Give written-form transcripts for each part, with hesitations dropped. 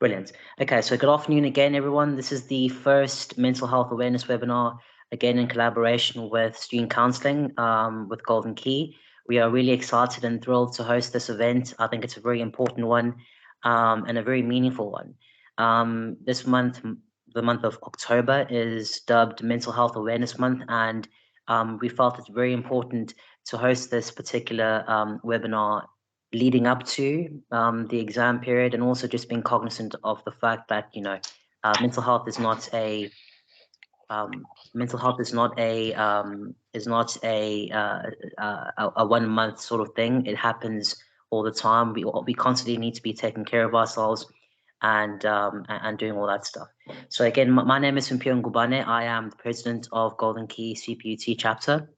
Brilliant. Okay, so good afternoon again, everyone. This is the first mental health awareness webinar, again in collaboration with Student Counselling, with Golden Key. We are really excited and thrilled to host this event. I think it's a very important one, and a very meaningful one. This month, the month of October, is dubbed Mental Health Awareness Month, and we felt it's very important to host this particular webinar leading up to the exam period, and also just being cognizant of the fact that mental health is not a a 1 month sort of thing. It happens all the time. We constantly need to be taking care of ourselves and doing all that stuff. So again, my name is Simphiwe Ngubane. I am the president of Golden Key CPUT chapter.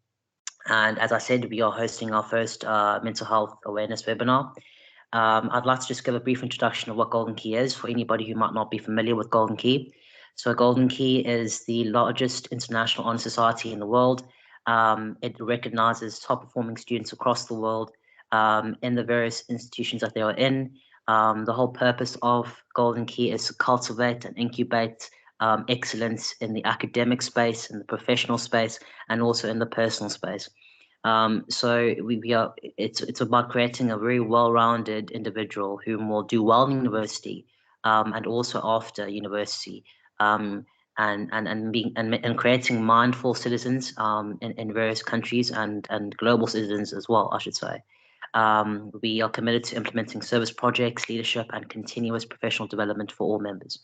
And as I said, we are hosting our first mental health awareness webinar. I'd like to just give a brief introduction of what Golden Key is for anybody who might not be familiar with Golden Key. So Golden Key is the largest international honor society in the world. It recognizes top performing students across the world in the various institutions that they are in. The whole purpose of Golden Key is to cultivate and incubate excellence in the academic space, in the professional space, and also in the personal space. So it's about creating a very well-rounded individual who will do well in university, and also after university, and creating mindful citizens in various countries and global citizens as well, I should say. We are committed to implementing service projects, leadership, and continuous professional development for all members.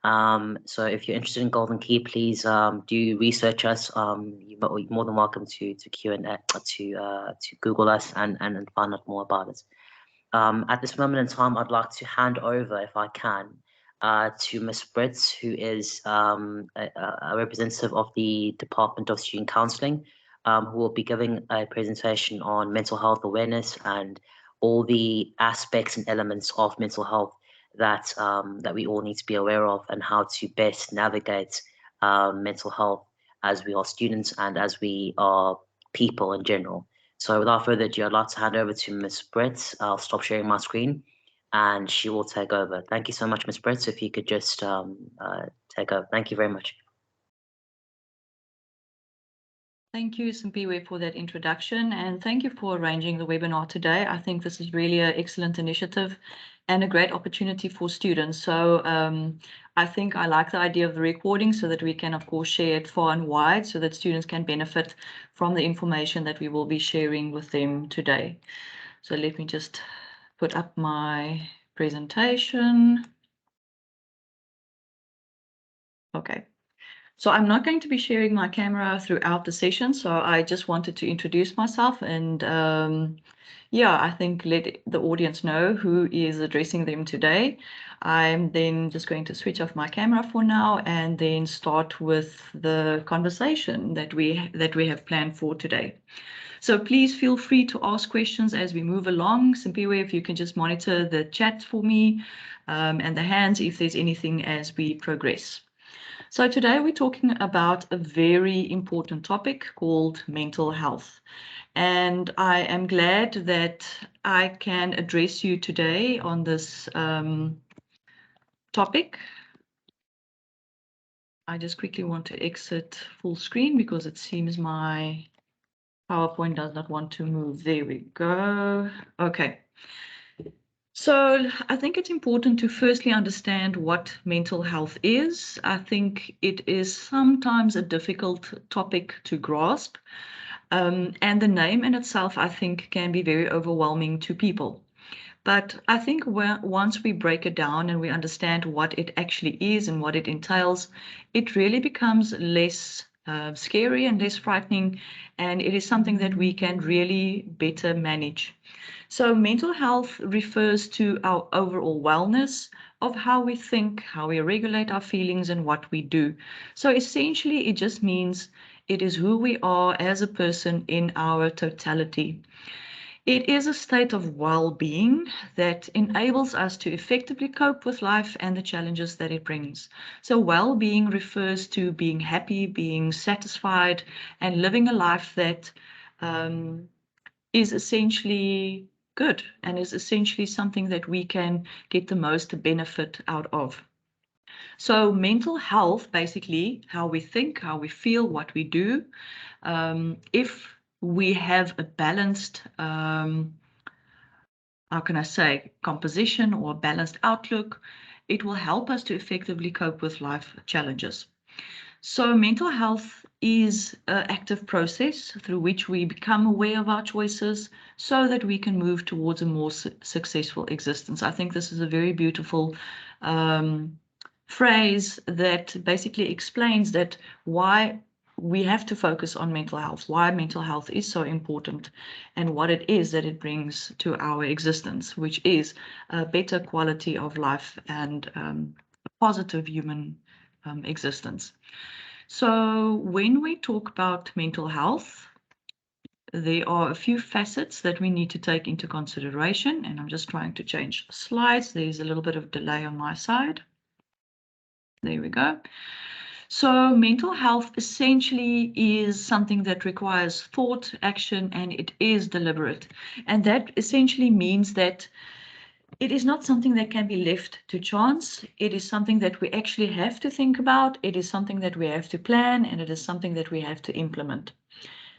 So if you're interested in Golden Key, please do research us. You're more than welcome to Q&A, to Google us and find out more about it. At this moment in time, I'd like to hand over, if I can, to Ms Brits, who is a representative of the Department of Student Counselling, who will be giving a presentation on mental health awareness and all the aspects and elements of mental health that we all need to be aware of, and how to best navigate mental health as we are students and as we are people in general. So without further ado, I'd like to hand over to Ms Brits. I'll stop sharing my screen and she will take over. Thank you so much, Ms Brits. If you could just take over. Thank you very much. Thank you, Simphiwe, for that introduction, and thank you for arranging the webinar today. I think this is really an excellent initiative and a great opportunity for students. So I think I like the idea of the recording so that we can, of course, share it far and wide so that students can benefit from the information that we will be sharing with them today. So let me just put up my presentation. Okay. So I'm not going to be sharing my camera throughout the session, so I just wanted to introduce myself and yeah, I think let the audience know who is addressing them today. I'm then just going to switch off my camera for now and then start with the conversation that we have planned for today. So please feel free to ask questions as we move along. Simphiwe, if you can just monitor the chat for me and the hands if there's anything as we progress. So today we're talking about a very important topic called mental health. And I am glad that I can address you today on this topic. I just quickly want to exit full screen because it seems my PowerPoint does not want to move. There we go. Okay. So I think it's important to firstly understand what mental health is. I think it is sometimes a difficult topic to grasp. And the name in itself, I think, can be very overwhelming to people. But I think once we break it down and we understand what it actually is and what it entails, it really becomes less scary and less frightening, and it is something that we can really better manage. So mental health refers to our overall wellness of how we think, how we regulate our feelings, and what we do. So essentially, it just means it is who we are as a person in our totality. It is a state of well-being that enables us to effectively cope with life and the challenges that it brings. So well-being refers to being happy, being satisfied, and living a life that is essentially good and is essentially something that we can get the most benefit out of. So mental health, basically how we think, how we feel, what we do. If we have a balanced, how can I say, composition or balanced outlook, it will help us to effectively cope with life challenges. So mental health is an active process through which we become aware of our choices so that we can move towards a more successful existence. I think this is a very beautiful phrase that basically explains that why we have to focus on mental health, why mental health is so important, and what it is that it brings to our existence, which is a better quality of life and a positive human existence. So when we talk about mental health, there are a few facets that we need to take into consideration, and I'm just trying to change slides. There's a little bit of delay on my side. There we go. So mental health essentially is something that requires thought, action, and it is deliberate. And that essentially means that it is not something that can be left to chance. It is something that we actually have to think about. It is something that we have to plan, and it is something that we have to implement.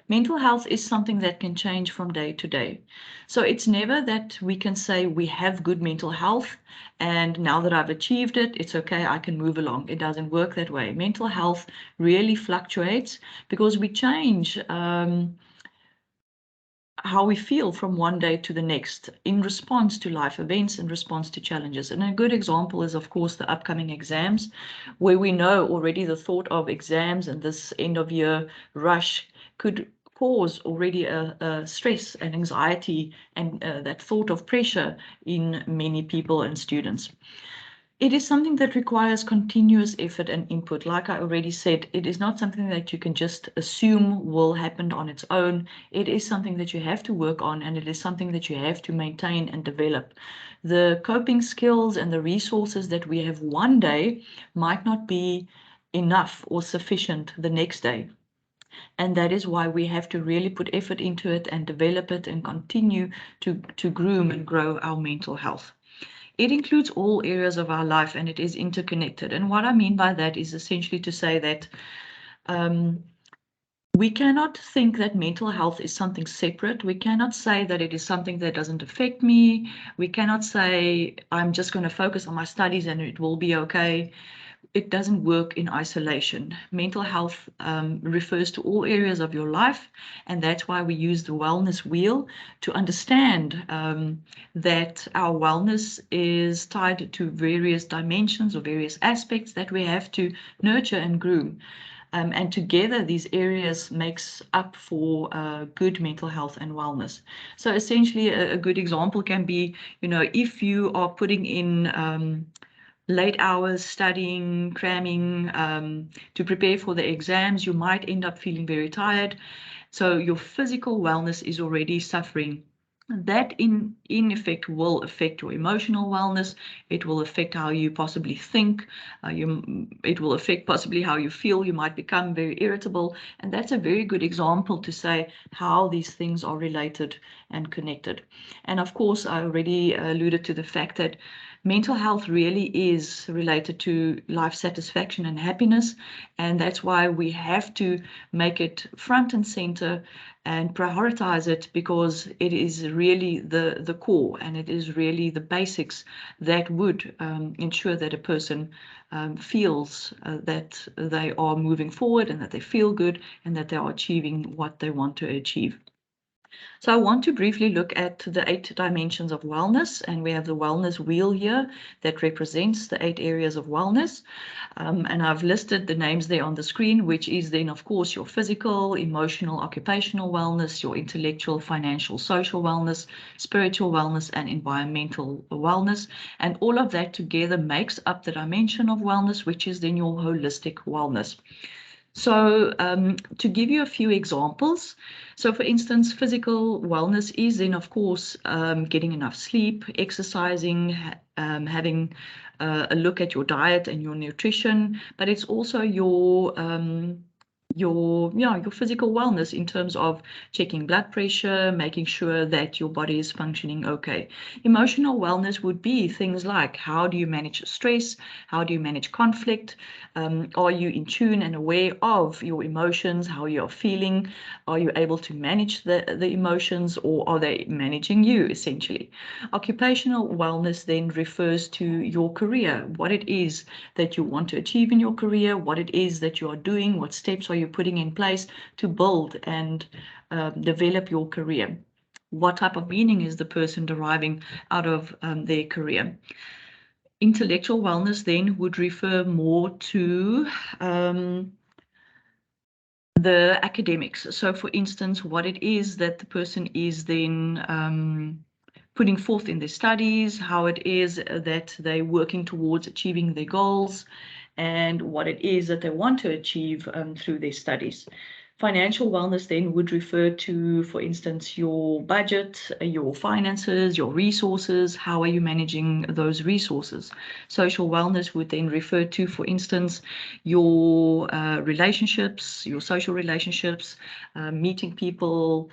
Mental health is something that can change from day to day. So it's never that we can say we have good mental health and now that I've achieved it, it's okay, I can move along. It doesn't work that way. Mental health really fluctuates because we change how we feel from one day to the next in response to life events, in response to challenges. And a good example is, of course, the upcoming exams, where we know already the thought of exams and this end of year rush could cause already a stress and anxiety and that thought of pressure in many people and students. It is something that requires continuous effort and input. Like I already said, it is not something that you can just assume will happen on its own. It is something that you have to work on, and it is something that you have to maintain and develop. The coping skills and the resources that we have one day might not be enough or sufficient the next day. And that is why we have to really put effort into it and develop it and continue to groom and grow our mental health. It includes all areas of our life and it is interconnected. And what I mean by that is essentially to say that we cannot think that mental health is something separate. We cannot say that it is something that doesn't affect me. We cannot say I'm just going to focus on my studies and it will be okay. It doesn't work in isolation. Mental health refers to all areas of your life, and that's why we use the wellness wheel to understand that our wellness is tied to various dimensions or various aspects that we have to nurture and groom. And together these areas makes up for good mental health and wellness. So essentially a good example can be, if you are putting in late hours studying, cramming to prepare for the exams, you might end up feeling very tired. So your physical wellness is already suffering. That in effect will affect your emotional wellness. It will affect how you possibly think. It will affect possibly how you feel. You might become very irritable. And that's a very good example to say how these things are related and connected. And of course, I already alluded to the fact that mental health really is related to life satisfaction and happiness. And that's why we have to make it front and center and prioritize it, because it is really the core and it is really the basics that would ensure that a person feels that they are moving forward and that they feel good and that they are achieving what they want to achieve. So I want to briefly look at the 8 dimensions of wellness, and we have the wellness wheel here that represents the 8 areas of wellness. And I've listed the names there on the screen, which is then, of course, your physical, emotional, occupational wellness, your intellectual, financial, social wellness, spiritual wellness, and environmental wellness. And all of that together makes up the dimension of wellness, which is then your holistic wellness. So to give you a few examples, so for instance, physical wellness is then, of course, getting enough sleep, exercising, having a look at your diet and your nutrition, but it's also your your physical wellness in terms of checking blood pressure, making sure that your body is functioning okay. Emotional wellness would be things like, how do you manage stress? How do you manage conflict? Are you in tune and aware of your emotions, how you're feeling? Are you able to manage the emotions, or are they managing you, essentially? Occupational wellness then refers to your career, what it is that you want to achieve in your career, what it is that you are doing, what steps are you putting in place to build and develop your career. What type of meaning is the person deriving out of their career? Intellectual wellness then would refer more to the academics. So for instance, what it is that the person is then putting forth in their studies, how it is that they're working towards achieving their goals, and what it is that they want to achieve through their studies. Financial wellness then would refer to, for instance, your budget, your finances, your resources, how are you managing those resources? Social wellness would then refer to, for instance, your relationships, your social relationships, meeting people,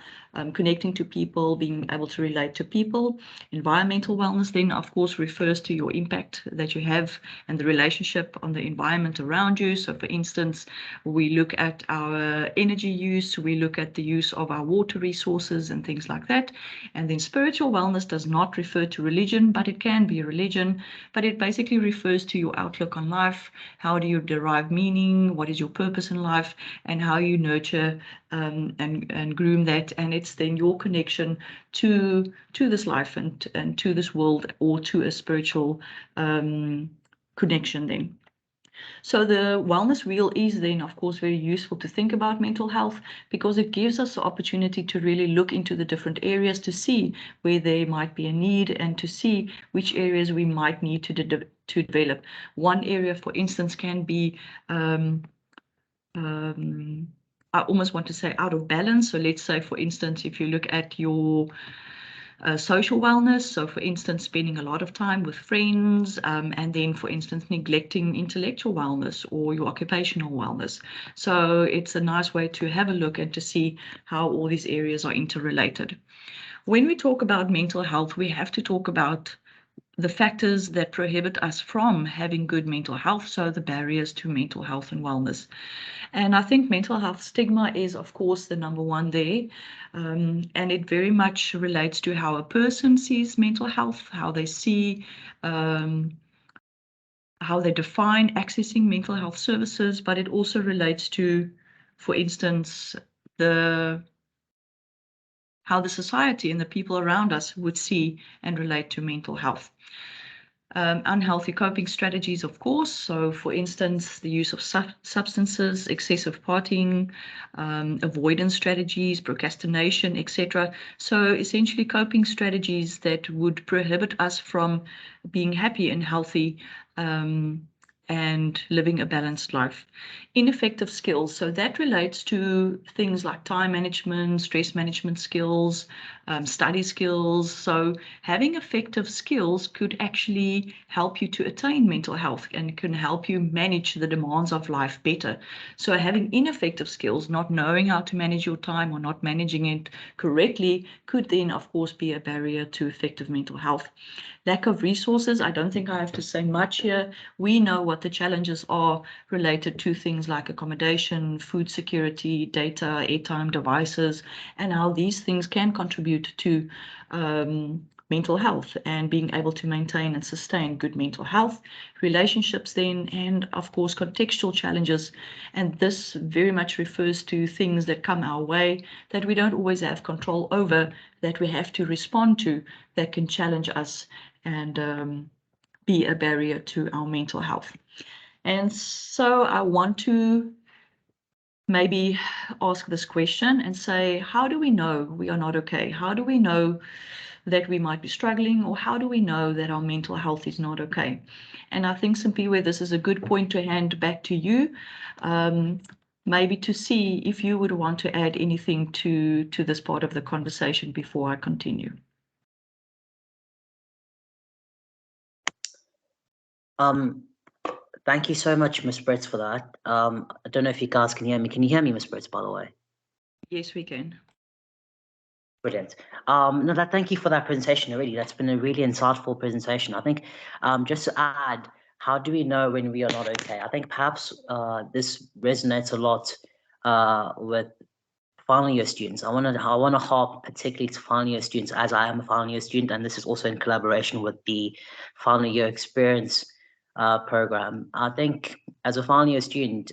connecting to people, being able to relate to people. Environmental wellness then, of course, refers to your impact that you have and the relationship on the environment around you. So, for instance, we look at our energy use, we look at the use of our water resources and things like that. And then spiritual wellness does not refer to religion, but it can be a religion, but it basically refers to your outlook on life. How do you derive meaning? What is your purpose in life? And how you nurture and groom that, and it's then your connection to this life and to this world, or to a spiritual connection then. So the wellness wheel is then, of course, very useful to think about mental health, because it gives us the opportunity to really look into the different areas to see where there might be a need, and to see which areas we might need to develop. One area, for instance, can be I almost want to say out of balance. So let's say, for instance, if you look at your social wellness, so for instance, spending a lot of time with friends, and then, for instance, neglecting intellectual wellness or your occupational wellness. So it's a nice way to have a look and to see how all these areas are interrelated. When we talk about mental health, we have to talk about the factors that prohibit us from having good mental health, so the barriers to mental health and wellness. And I think mental health stigma is, of course, the number one there. And it very much relates to how a person sees mental health, how they see, how they define accessing mental health services, but it also relates to, for instance, how the society and the people around us would see and relate to mental health. Unhealthy coping strategies, of course. So, for instance, the use of substances, excessive partying, avoidance strategies, procrastination, etc. So, essentially, coping strategies that would prohibit us from being happy and healthy and living a balanced life. Ineffective skills. So that relates to things like time management, stress management skills, study skills. So having effective skills could actually help you to attain mental health and can help you manage the demands of life better. So having ineffective skills, not knowing how to manage your time or not managing it correctly, could then, of course, be a barrier to effective mental health. Lack of resources, I don't think I have to say much here. We know what the challenges are related to things like accommodation, food security, data, airtime, devices, and how these things can contribute to mental health and being able to maintain and sustain good mental health. Relationships then, and of course contextual challenges, and this very much refers to things that come our way that we don't always have control over, that we have to respond to, that can challenge us and be a barrier to our mental health. And so I want to maybe ask this question and say, how do we know we are not okay? How do we know that we might be struggling, or how do we know that our mental health is not okay? And I think, Simphiwe, this is a good point to hand back to you, maybe to see if you would want to add anything to this part of the conversation before I continue. Thank you so much, Ms Brits, for that. I don't know if you guys can hear me. Can you hear me, Ms Brits, by the way? Yes, we can. Brilliant. Thank you for that presentation already. That's been a really insightful presentation. I think just to add, how do we know when we are not okay? I think perhaps this resonates a lot with final year students. I want to harp particularly to final year students, as I am a final year student, and this is also in collaboration with the final year experience program. I think as a final year student,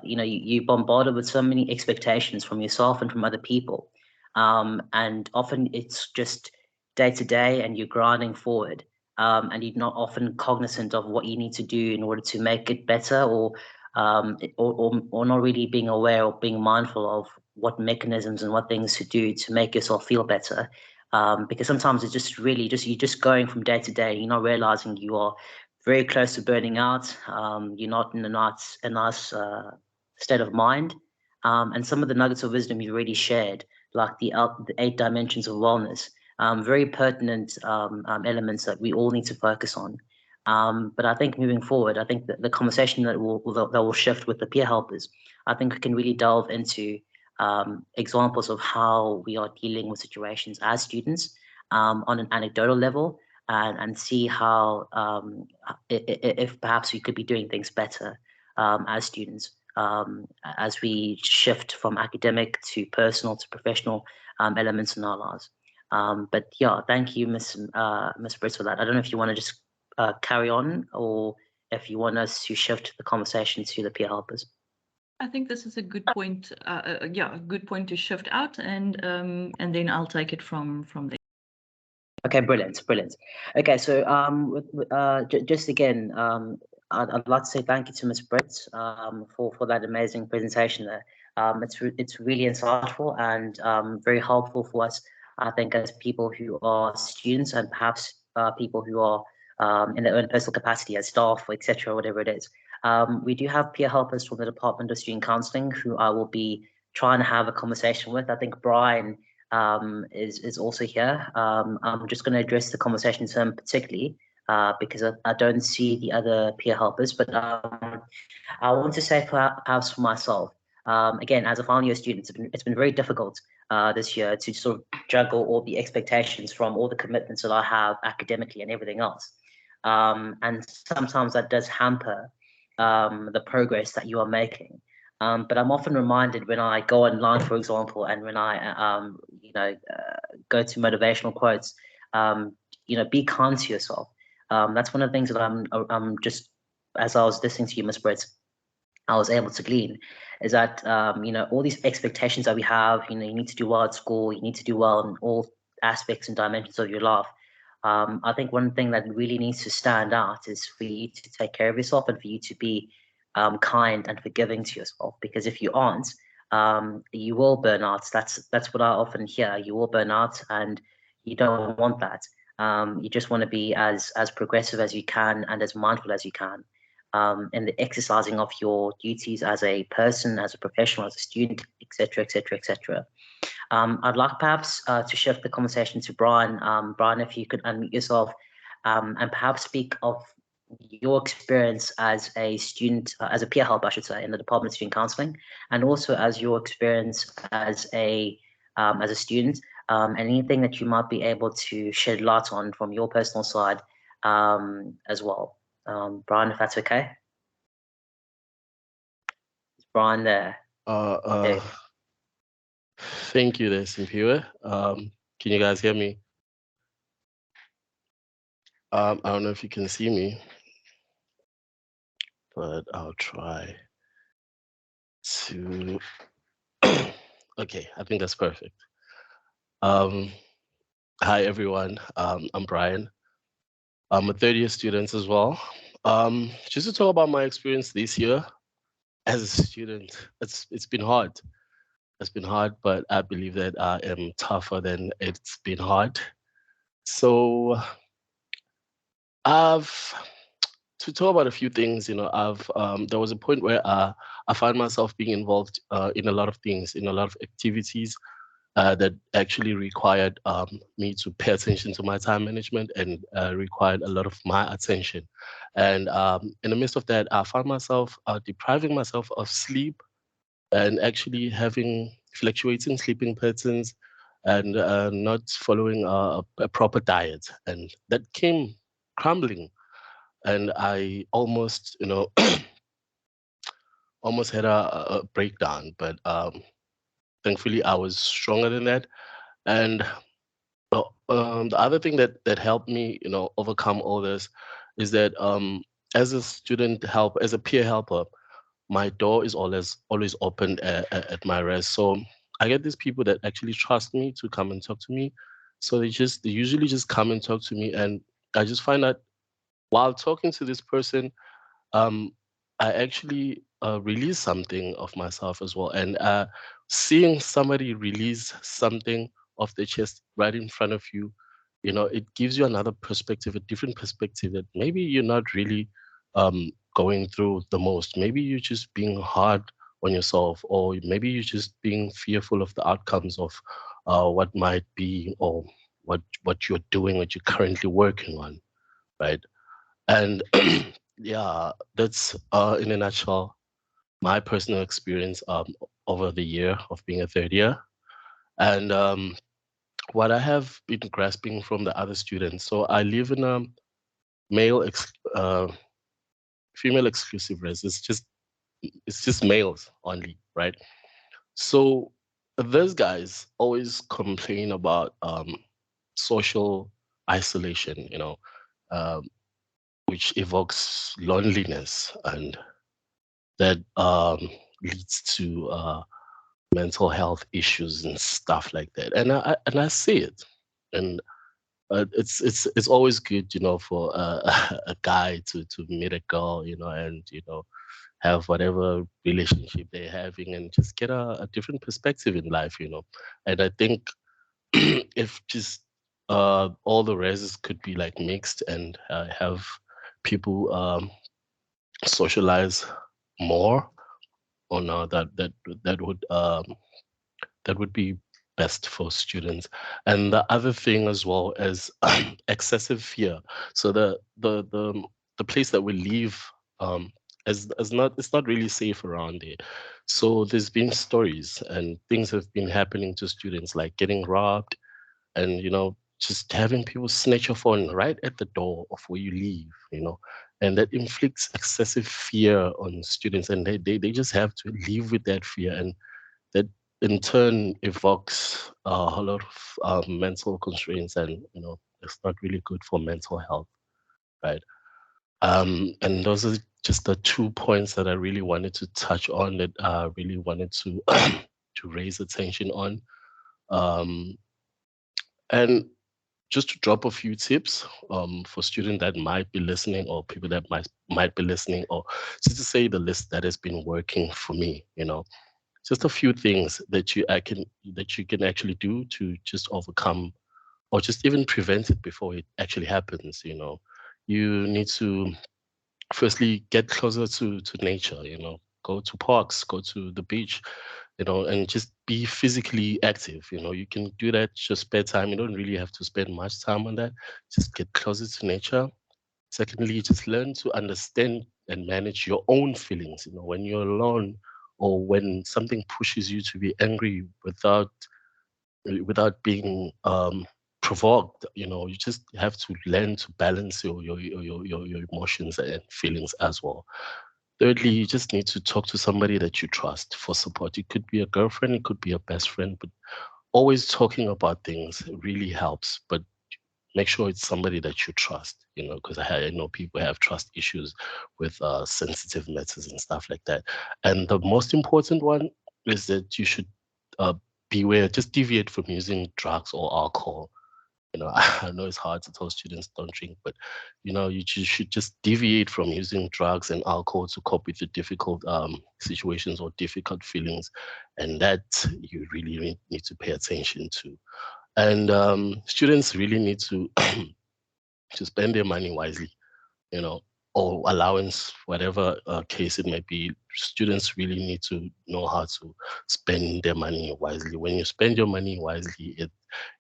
you're bombarded with so many expectations from yourself and from other people. And often it's just day to day and you're grinding forward. And you're not often cognizant of what you need to do in order to make it better, or not really being aware or being mindful of what mechanisms and what things to do to make yourself feel better. Because sometimes it's just really you're just going from day to day. You're not realizing you are very close to burning out. You're not in a nice state of mind. And some of the nuggets of wisdom you've already shared, like the 8 dimensions of wellness, very pertinent elements that we all need to focus on. But I think moving forward, I think that the conversation that will shift with the peer helpers, I think we can really delve into examples of how we are dealing with situations as students on an anecdotal level, and see how if perhaps we could be doing things better as students, as we shift from academic to personal to professional elements in our lives. But yeah, thank you, Ms. Brits, for that. I don't know if you want to just carry on, or if you want us to shift the conversation to the peer helpers. I think this is a good point. A good point to shift out, and then I'll take it from there. Okay, brilliant. Okay, so just again, I'd like to say thank you to Ms. Brits for that amazing presentation there. It's really insightful and very helpful for us, I think, as people who are students, and perhaps people who are in their own personal capacity as staff, etc., whatever it is. We do have peer helpers from the Department of Student Counselling who I will be trying to have a conversation with. I think Brian is also here. I'm just going to address the conversation to him particularly because I don't see the other peer helpers, but I want to say perhaps for myself, again, as a final year student, it's been very difficult this year to sort of juggle all the expectations from all the commitments that I have academically and everything else. And sometimes that does hamper the progress that you are making. But I'm often reminded when I go online, for example, and when I, go to motivational quotes, be kind to yourself. That's one of the things that I'm just, as I was listening to you, Ms. Brits, I was able to glean, is that, all these expectations that we have, you need to do well at school, you need to do well in all aspects and dimensions of your life. I think one thing that really needs to stand out is for you to take care of yourself and for you to be kind and forgiving to yourself. Because if you aren't, you will burn out. That's what I often hear. You will burn out, and you don't want that. You just want to be as progressive as you can and as mindful as you can in the exercising of your duties as a person, as a professional, as a student, etc., etc., etc. I'd like perhaps to shift the conversation to Brian. Brian, if you could unmute yourself and perhaps speak of your experience as a student, as a peer help, I should say, in the Department of Student Counselling, and also as your experience as a student, anything that you might be able to shed light on from your personal side as well. Brian, if that's okay. Is Brian there? Okay. Thank you there, Simphiwe. Can you guys hear me? I don't know if you can see me, but I'll try to. Okay, I think that's perfect. Hi, everyone. I'm Brian. I'm a third-year student as well. Just to talk about my experience this year as a student, it's been hard. It's been hard, but I believe that I am tougher than it's been hard. So to talk about a few things, there was a point where I find myself being involved in a lot of things, in a lot of activities, that actually required me to pay attention to my time management and required a lot of my attention. And in the midst of that, I found myself depriving myself of sleep and actually having fluctuating sleeping patterns and not following a proper diet. And that came crumbling. And I almost, almost had a breakdown, but thankfully I was stronger than that. And the other thing that helped me, overcome all this is that as a student help, as a peer helper, my door is always open at my rest. So I get these people that actually trust me to come and talk to me. So they usually just come and talk to me, and I just find that while talking to this person, um, I actually release something of myself as well. And seeing somebody release something off their chest right in front of you, it gives you another perspective, a different perspective that maybe you're not really going through the most. Maybe you're just being hard on yourself, or maybe you're just being fearful of the outcomes of what might be, or what you're doing, what you're currently working on, right? And yeah, that's in a nutshell my personal experience over the year of being a third year. And what I have been grasping from the other students. So I live in a male, female exclusive res. It's just males only, right? So those guys always complain about social isolation, um, which evokes loneliness, and that leads to mental health issues and stuff like that. And I see it, and it's always good, for a guy to meet a girl, and have whatever relationship they're having, and just get a different perspective in life, And I think if just all the reses could be like mixed and have people socialize more, or no, that would be best for students. And the other thing as well is excessive fear. So the place that we live is not, it's not really safe around there. So there's been stories and things have been happening to students, like getting robbed, and just having people snatch your phone right at the door of where you live, and that inflicts excessive fear on students, and they just have to live with that fear, and that in turn evokes a lot of mental constraints, and it's not really good for mental health, right? And those are just the 2 points that I really wanted to touch on, that I really wanted to to raise attention on. And just to drop a few tips for students that might be listening, or people that might be listening, or just to say the list that has been working for me, just a few things that you can actually do to just overcome, or just even prevent it before it actually happens. You need to firstly get closer to nature, go to parks, go to the beach, and just be physically active. You can do that, just spare time. You don't really have to spend much time on that. Just get closer to nature. Secondly, just learn to understand and manage your own feelings. When you're alone, or when something pushes you to be angry without being provoked, you just have to learn to balance your emotions and feelings as well. Thirdly, you just need to talk to somebody that you trust for support. It could be a girlfriend, it could be a best friend, but always talking about things really helps. But make sure it's somebody that you trust, because I know people have trust issues with sensitive matters and stuff like that. And the most important one is that you should uh, beware, just deviate from using drugs or alcohol. I know it's hard to tell students don't drink, but you should just deviate from using drugs and alcohol to cope with the difficult situations or difficult feelings, and that you really need to pay attention to. And students really need to to spend their money wisely. or allowance, whatever case it may be, students really need to know how to spend their money wisely. When you spend your money wisely,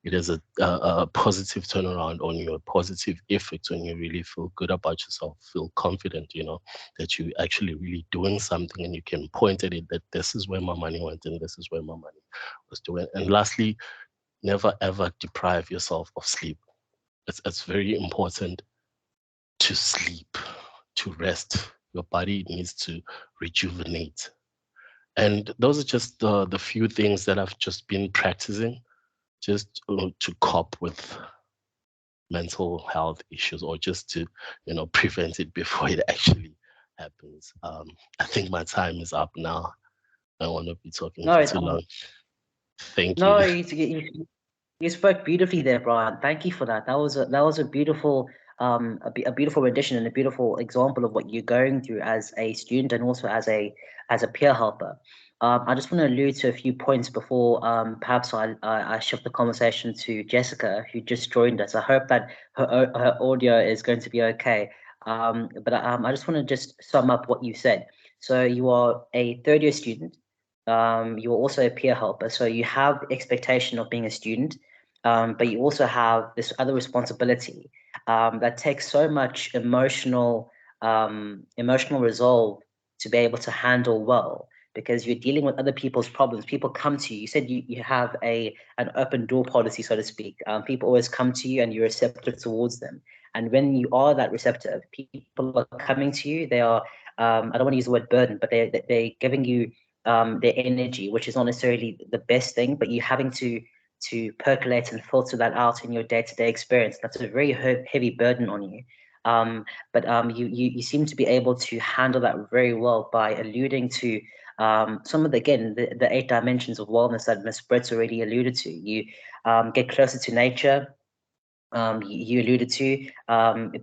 it has a positive turnaround on you, a positive effect when you really feel good about yourself, feel confident, you know, that you actually really doing something and you can point at it that this is where my money went and this is where my money was doing. And lastly, never ever deprive yourself of sleep. It's very important to sleep, to rest. Your body needs to rejuvenate. And those are just the few things that I've just been practicing just to cope with mental health issues, or just to, you know, prevent it before it actually happens. I think my time is up now. I don't want to be talking for too long. Thank no, you. You spoke beautifully there, Brian. Thank you for that. That was a beautiful a beautiful rendition and a beautiful example of what you're going through as a student and also as a peer helper. I just want to allude to a few points before perhaps I shift the conversation to Jessica, who just joined us. I hope that her audio is going to be okay. But I just want to just sum up what you said. So you are a third year student. You're also a peer helper, so you have the expectation of being a student, but you also have this other responsibility that takes so much emotional resolve to be able to handle well, because you're dealing with other people's problems. People come to you. You said you have an open door policy, so to speak. People always come to you and you're receptive towards them. And when you are that receptive, people are coming to you. They are, I don't want to use the word burden, but they're giving you their energy, which is not necessarily the best thing, but you're having to percolate and filter that out in your day-to-day experience. That's a very heavy burden on you. But you seem to be able to handle that very well by alluding to some of the 8 dimensions of wellness that Ms Brits already alluded to. You get closer to nature. You alluded to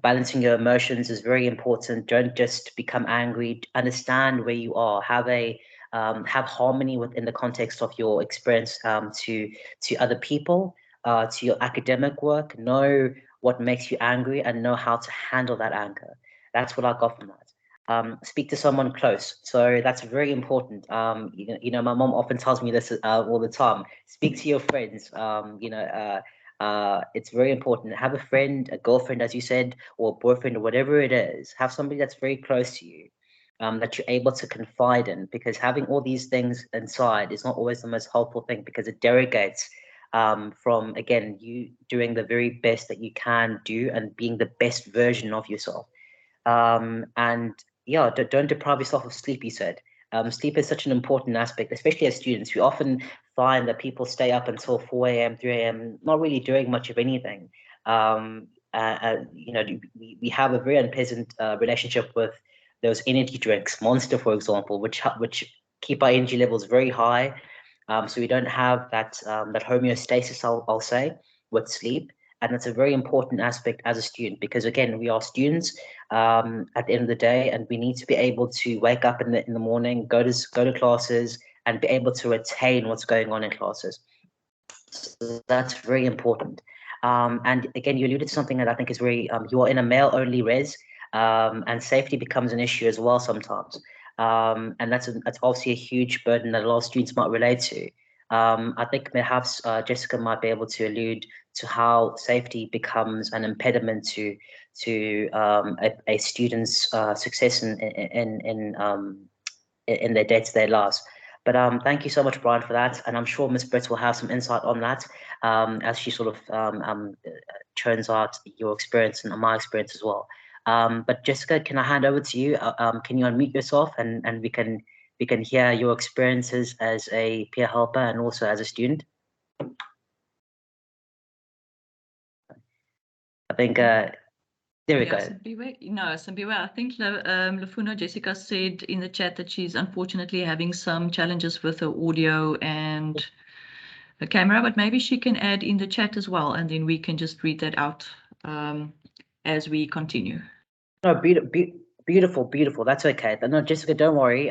balancing your emotions is very important. Don't just become angry. Understand where you are. Have harmony within the context of your experience to other people, to your academic work. Know what makes you angry and know how to handle that anger. That's what I got from that. Speak to someone close. So that's very important. You know, my mom often tells me this all the time. Speak to your friends. It's very important. Have a friend, a girlfriend, as you said, or a boyfriend, or whatever it is. Have somebody that's very close to you. That you're able to confide in, because having all these things inside is not always the most helpful thing, because it derogates from, again, you doing the very best that you can do and being the best version of yourself. And yeah, don't deprive yourself of sleep, you said. Sleep is such an important aspect, especially as students. We often find that people stay up until 4 a.m., 3 a.m., not really doing much of anything. You know, we have a very unpleasant relationship with those energy drinks, Monster, for example, which keep our energy levels very high. So we don't have that homeostasis, I'll say, with sleep. And that's a very important aspect as a student, because again, we are students at the end of the day, and we need to be able to wake up in the morning, go to classes, and be able to retain what's going on in classes. So that's very important. And again, you alluded to something that I think is very, you are in a male-only res, and safety becomes an issue as well sometimes. And that's obviously a huge burden that a lot of students might relate to. I think perhaps Jessica might be able to allude to how safety becomes an impediment to a student's success in their day-to-day lives. But thank you so much, Brian, for that. And I'm sure Ms Brits will have some insight on that as she sort of churns out your experience and my experience as well. But Jessica, can I hand over to you? Can you unmute yourself, and we can hear your experiences as a peer helper and also as a student? I think there we go. Simphiwe, I think Lufuna Jessica said in the chat that she's unfortunately having some challenges with her audio and the camera, but maybe she can add in the chat as well, and then we can just read that out as we continue. No, beautiful. That's okay. No, Jessica, don't worry.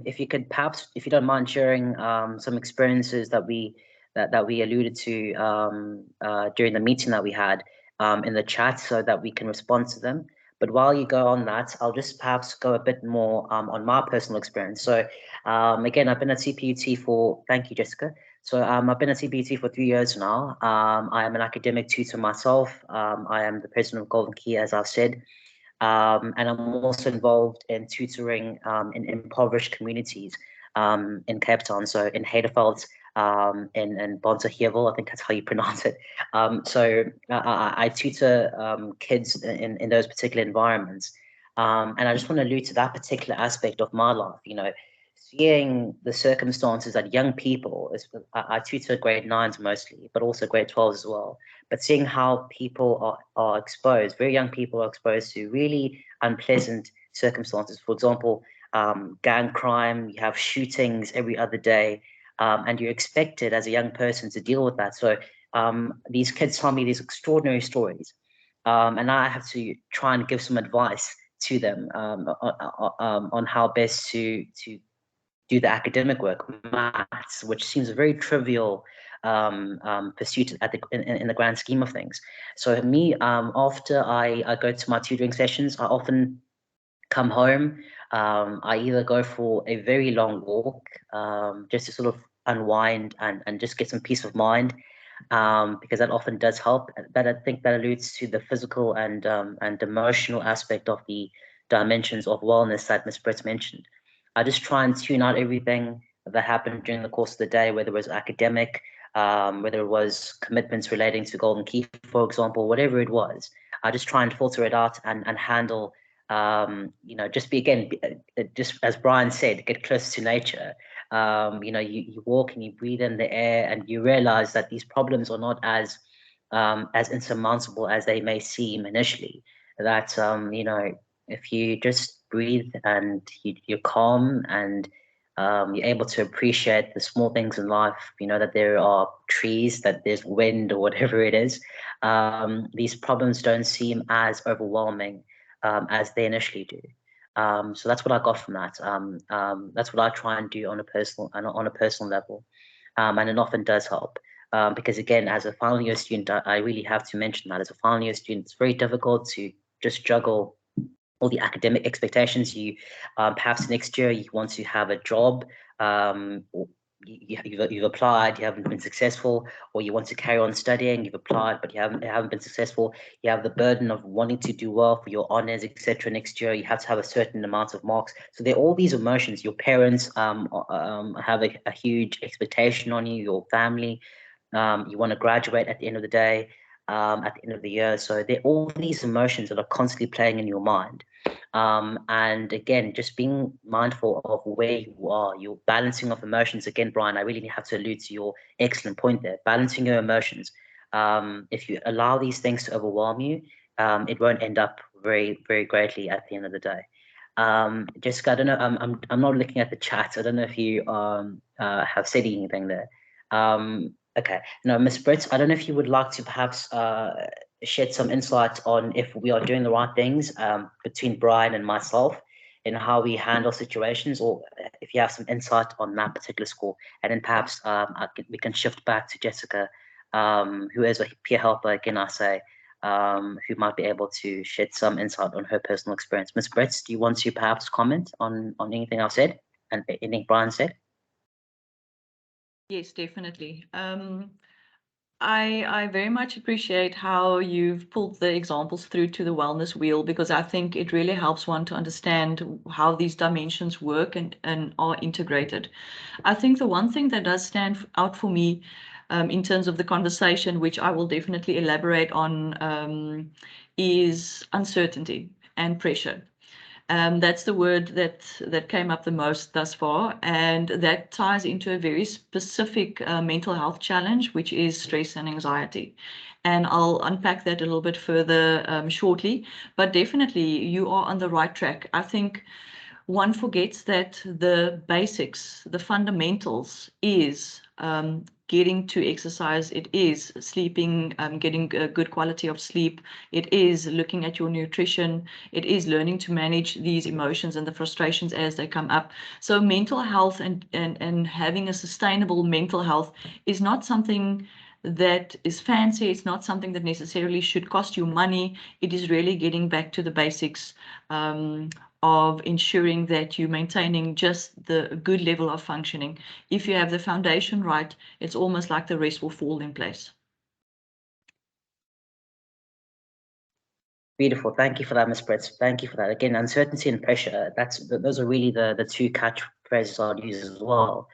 If you could perhaps, if you don't mind sharing some experiences that we alluded to during the meeting that we had in the chat, so that we can respond to them. But while you go on that, I'll just perhaps go a bit more on my personal experience. So again, I've been at CPUT for, thank you, Jessica. So I've been at CPUT for 3 years now. I am an academic tutor myself. I am the president of Golden Key, as I've said. And I'm also involved in tutoring in impoverished communities in Cape Town, so in Hedeveld, in Bontehevel, I think that's how you pronounce it. So I tutor kids in those particular environments. And I just want to allude to that particular aspect of my life, you know, seeing the circumstances that young people, I tutor grade 9s mostly, but also grade 12s as well, but seeing how people are exposed, very young people are exposed to really unpleasant circumstances. For example, gang crime, you have shootings every other day, and you're expected as a young person to deal with that. So these kids tell me these extraordinary stories, and I have to try and give some advice to them on how best to do the academic work, maths, which seems a very trivial pursuit at in the grand scheme of things. So me, after I go to my tutoring sessions, I often come home. I either go for a very long walk, just to sort of unwind and just get some peace of mind, because that often does help. That I think that alludes to the physical and emotional aspect of the dimensions of wellness that Ms Brits mentioned. I just try and tune out everything that happened during the course of the day, whether it was academic, whether it was commitments relating to Golden Key, for example, whatever it was. I just try and filter it out and handle, you know, just be, again, just as Brian said, get close to nature. You know, you walk and you breathe in the air and you realize that these problems are not as insurmountable as they may seem initially. That, you know, if you just breathe and you're calm and you're able to appreciate the small things in life, you know, that there are trees, that there's wind or whatever it is, these problems don't seem as overwhelming as they initially do. So that's what I got from that. That's what I try and do on a personal level, and it often does help. Because again, as a final year student, I really have to mention that as a final year student, it's very difficult to just juggle all the academic expectations. You perhaps next year you want to have a job, or you've applied, you haven't been successful, or you want to carry on studying, you've applied but you haven't been successful. You have the burden of wanting to do well for your honors, etc. Next year you have to have a certain amount of marks. So there are all these emotions. Your parents have a huge expectation on you, your family. You want to graduate at the end of the day, at the end of the year. So there are all these emotions that are constantly playing in your mind. And again, just being mindful of where you are, your balancing of emotions. Again, Brian, I really have to allude to your excellent point there, balancing your emotions. If you allow these things to overwhelm you, it won't end up very, very greatly at the end of the day. Jessica, I don't know, I'm not looking at the chat. I don't know if you have said anything there. Okay, now, Ms Brits, I don't know if you would like to perhaps shed some insight on if we are doing the right things between Brian and myself in how we handle situations, or if you have some insight on that particular score. And then perhaps we can shift back to Jessica, who is a peer helper, again, I say, who might be able to shed some insight on her personal experience. Ms Brits, do you want to perhaps comment on anything I've said and anything Brian said? Yes, definitely. I very much appreciate how you've pulled the examples through to the wellness wheel, because I think it really helps one to understand how these dimensions work and are integrated. I think the one thing that does stand out for me in terms of the conversation, which I will definitely elaborate on, is uncertainty and pressure. That's the word that came up the most thus far, and that ties into a very specific mental health challenge, which is stress and anxiety. And I'll unpack that a little bit further shortly, but definitely you are on the right track. I think one forgets that the basics, the fundamentals is getting to exercise, it is sleeping, getting a good quality of sleep, it is looking at your nutrition, it is learning to manage these emotions and the frustrations as they come up. So mental health and having a sustainable mental health is not something that is fancy. It's not something that necessarily should cost you money. It is really getting back to the basics of ensuring that you're maintaining just the good level of functioning. If you have the foundation right, it's almost like the rest will fall in place. Beautiful. Thank you for that, Ms Brits. Thank you for that. Again, uncertainty and pressure. Those are really the two catchphrases I'd use as well.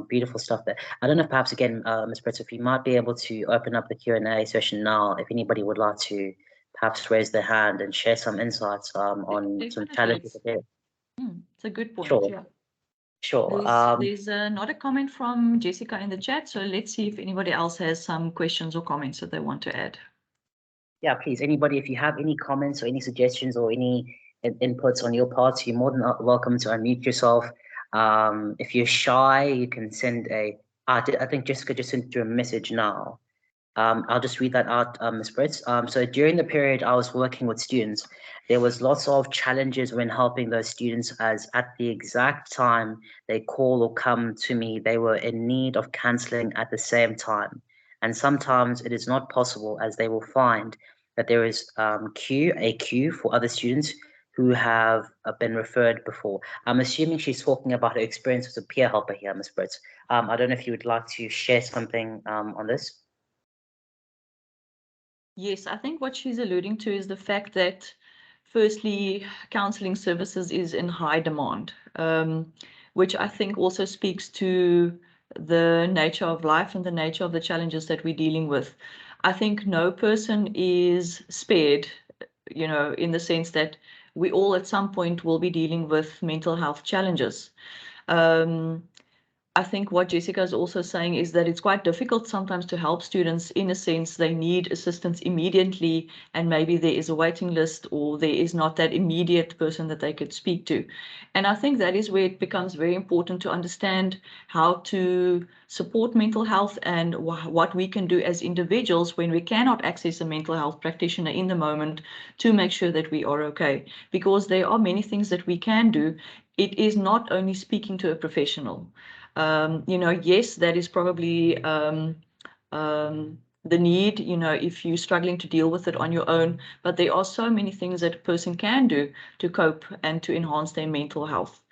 Beautiful stuff there. I don't know if perhaps again, Ms Brits, if you might be able to open up the Q&A session now, if anybody would like to perhaps raise their hand and share some insights on some challenges there. It's a good point. Sure. Yeah. Sure. There's not a comment from Jessica in the chat, so let's see if anybody else has some questions or comments that they want to add. Yeah, please, anybody, if you have any comments or any suggestions or any inputs on your part, you're more than welcome to unmute yourself. If you're shy, you can send I think Jessica just sent you a message now. I'll just read that out, Ms. Brits. So during the period I was working with students, there was lots of challenges when helping those students, as at the exact time they call or come to me, they were in need of counselling at the same time. And sometimes it is not possible, as they will find that there is a queue for other students who have been referred before. I'm assuming she's talking about her experience as a peer helper here, Ms. Brits. I don't know if you would like to share something on this. Yes, I think what she's alluding to is the fact that, firstly, counselling services is in high demand, which I think also speaks to the nature of life and the nature of the challenges that we're dealing with. I think no person is spared, you know, in the sense that we all at some point will be dealing with mental health challenges. I think what Jessica is also saying is that it's quite difficult sometimes to help students. In a sense, they need assistance immediately, and maybe there is a waiting list or there is not that immediate person that they could speak to. And I think that is where it becomes very important to understand how to support mental health and what we can do as individuals when we cannot access a mental health practitioner in the moment to make sure that we are okay. Because there are many things that we can do. It is not only speaking to a professional. You know, yes, that is probably the need, you know, if you're struggling to deal with it on your own, but there are so many things that a person can do to cope and to enhance their mental health.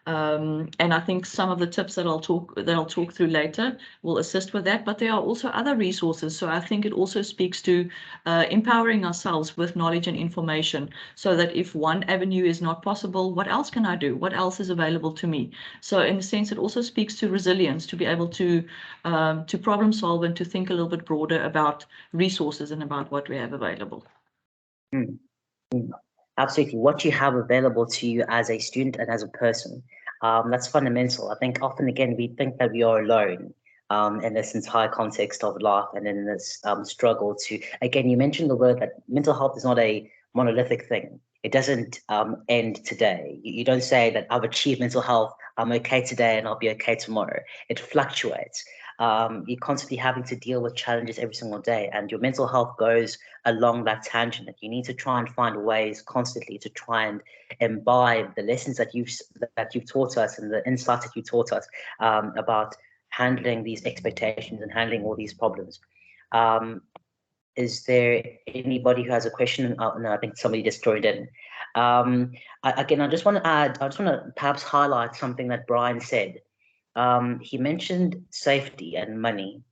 And I think some of the tips that I'll talk through later will assist with that, but there are also other resources. So I think it also speaks to empowering ourselves with knowledge and information, so that if one avenue is not possible, what else can I do? What else is available to me? So in a sense, it also speaks to resilience, to be able to problem solve and to think a little bit broader about resources and about what we have available. Absolutely. What you have available to you as a student and as a person, that's fundamental. I think often, again, we think that we are alone in this entire context of life and in this struggle to, again, you mentioned the word that mental health is not a monolithic thing. It doesn't end today. You don't say that I've achieved mental health, I'm okay today and I'll be okay tomorrow. It fluctuates. You're constantly having to deal with challenges every single day, and your mental health goes along that tangent. You need to try and find ways constantly to try and imbibe the lessons that you've taught us and the insights that you taught us about handling these expectations and handling all these problems. Is there anybody who has a question? No, I think somebody just joined in. Again, I just want to perhaps highlight something that Brian said. He mentioned safety and money.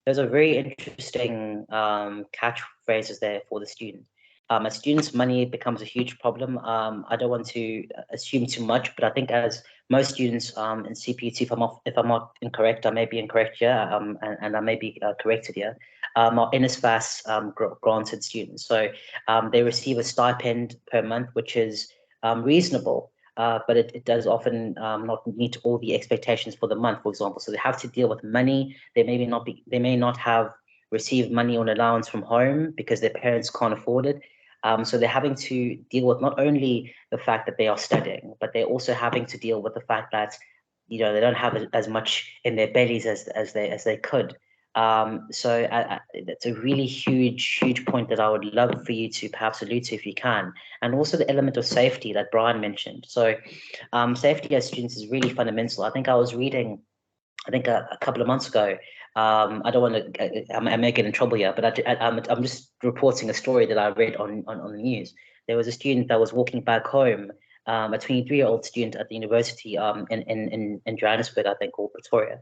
Those are very interesting catchphrases there for the student. A student's money becomes a huge problem. I don't want to assume too much, but I think as most students in CPUT, if I'm not incorrect, I may be incorrect here, and I may be corrected here, are NSFAS granted students. So they receive a stipend per month, which is reasonable. But it does often not meet all the expectations for the month, for example. So they have to deal with money. They may not have received money on allowance from home because their parents can't afford it. So they're having to deal with not only the fact that they are studying, but they're also having to deal with the fact that, you know, they don't have as much in their bellies as they could. So that's a really huge point that I would love for you to perhaps allude to if you can, and also the element of safety that Brian mentioned. So safety as students is really fundamental. I think I was reading, I think a couple of months ago, I don't want to, I may get in trouble here, but I'm just reporting a story that I read on the news. There was a student that was walking back home, a 23-year-old student at the university in Johannesburg, I think, or Pretoria.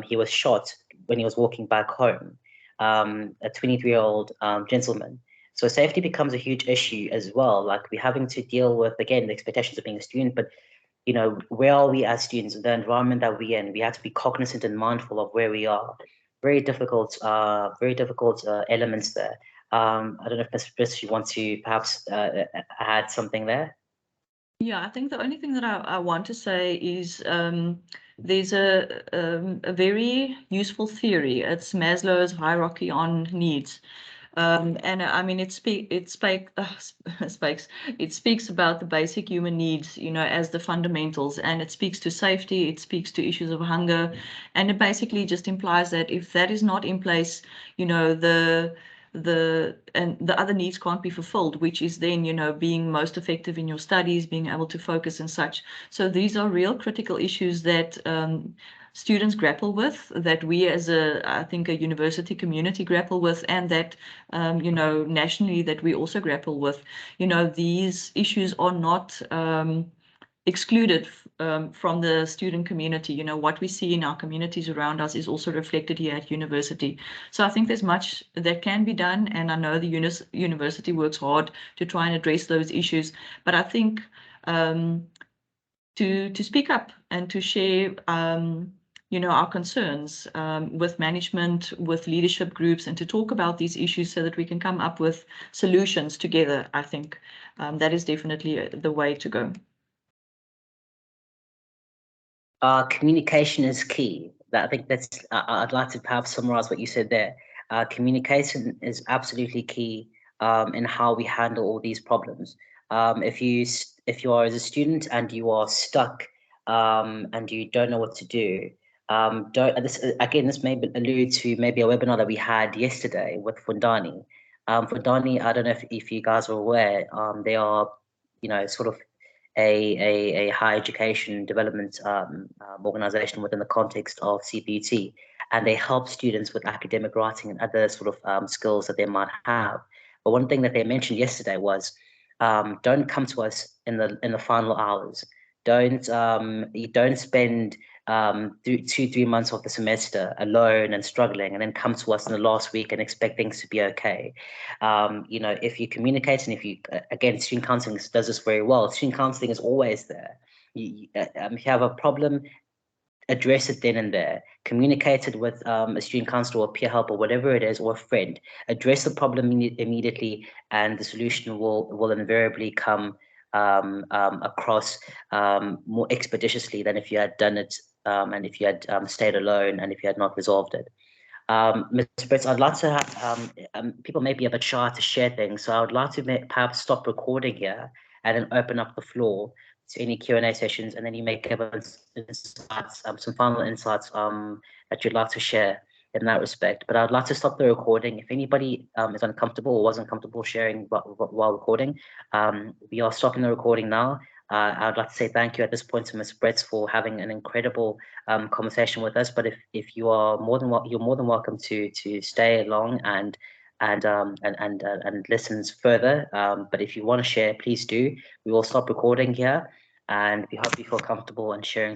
He was shot when he was walking back home, a 23-year-old gentleman. So safety becomes a huge issue as well. Like, we're having to deal with, again, the expectations of being a student, but you know, where are we as students, the environment that we're in? We have to be cognizant and mindful of where we are. Very difficult elements there. I don't know if Ms Brits, you want to perhaps add something there? Yeah, I think the only thing that I want to say is there's a very useful theory. It's Maslow's hierarchy on needs. And I mean, it speaks about the basic human needs, you know, as the fundamentals, and it speaks to safety, it speaks to issues of hunger, and it basically just implies that if that is not in place, you know, the other needs can't be fulfilled, which is then, you know, being most effective in your studies, being able to focus and such. So these are real critical issues that students grapple with, that we as I think a university community grapple with, and that, you know, nationally that we also grapple with. You know, these issues are not excluded from the student community. You know, what we see in our communities around us is also reflected here at university. So I think there's much that can be done, and I know the university works hard to try and address those issues. But I think to speak up and to share you know, our concerns with management, with leadership groups, and to talk about these issues so that we can come up with solutions together, I think that is definitely the way to go. Communication is key. I think that's, I'd like to perhaps summarize what you said there. Communication is absolutely key in how we handle all these problems. If you are as a student and you are stuck and you don't know what to do, this may allude to maybe a webinar that we had yesterday with Fundani. Fundani, I don't know if you guys are aware, they are, you know, sort of a higher education development organization within the context of CPUT, and they help students with academic writing and other sort of skills that they might have. But one thing that they mentioned yesterday was, don't come to us in the final hours. You don't spend 2-3 months of the semester alone and struggling, and then come to us in the last week and expect things to be okay. You know, if you communicate, and if you, again, student counselling does this very well. Student counselling is always there. If you have a problem, address it then and there. Communicate it with a student counselor or peer help or whatever it is, or a friend. Address the problem immediately, and the solution will invariably come across more expeditiously than if you had done it and if you had stayed alone and if you had not resolved it. Ms Brits, I'd like to have, people may be a bit shy to share things, so I would like to perhaps stop recording here and then open up the floor to any Q&A sessions, and then you may give us insights, some final insights that you'd like to share in that respect. But I'd like to stop the recording. If anybody is uncomfortable or wasn't comfortable sharing while recording, we are stopping the recording now. I'd like to say thank you at this point to Ms Brits for having an incredible conversation with us. But if you are you're more than welcome to stay along and listen further. But if you want to share, please do. We will stop recording here, and we hope you feel comfortable in sharing